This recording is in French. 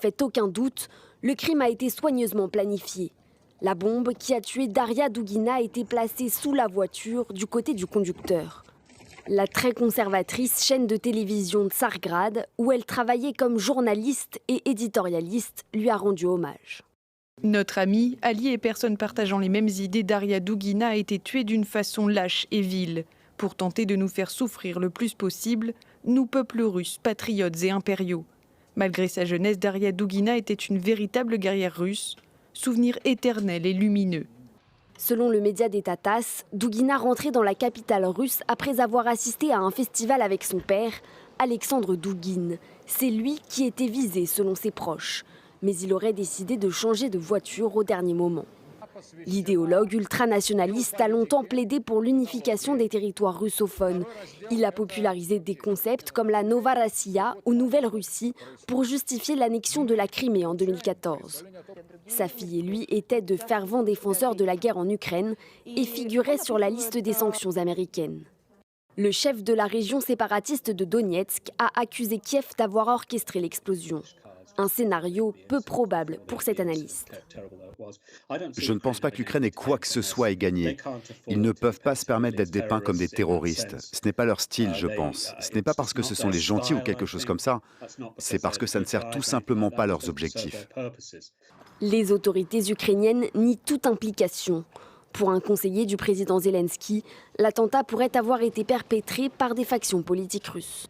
Fait aucun doute, le crime a été soigneusement planifié. La bombe qui a tué Daria Dugina a été placée sous la voiture du côté du conducteur. La très conservatrice chaîne de télévision Tsargrad, où elle travaillait comme journaliste et éditorialiste, lui a rendu hommage. Notre amie, alliée et personne partageant les mêmes idées, Daria Dugina a été tuée d'une façon lâche et vile. Pour tenter de nous faire souffrir le plus possible, nous peuples russes, patriotes et impériaux. Malgré sa jeunesse, Daria Dugina était une véritable guerrière russe, souvenir éternel et lumineux. Selon le média d'État TASS, Dugina rentrait dans la capitale russe après avoir assisté à un festival avec son père, Alexandre Douguine. C'est lui qui était visé selon ses proches. Mais il aurait décidé de changer de voiture au dernier moment. L'idéologue ultranationaliste a longtemps plaidé pour l'unification des territoires russophones. Il a popularisé des concepts comme la Nova Rossiya ou Nouvelle Russie pour justifier l'annexion de la Crimée en 2014. Sa fille et lui étaient de fervents défenseurs de la guerre en Ukraine et figuraient sur la liste des sanctions américaines. Le chef de la région séparatiste de Donetsk a accusé Kiev d'avoir orchestré l'explosion. Un scénario peu probable pour cet analyste. Je ne pense pas que l'Ukraine ait quoi que ce soit à y gagner. Ils ne peuvent pas se permettre d'être dépeints comme des terroristes. Ce n'est pas leur style, je pense. Ce n'est pas parce que ce sont les gentils ou quelque chose comme ça. C'est parce que ça ne sert tout simplement pas leurs objectifs. Les autorités ukrainiennes nient toute implication. Pour un conseiller du président Zelensky, l'attentat pourrait avoir été perpétré par des factions politiques russes.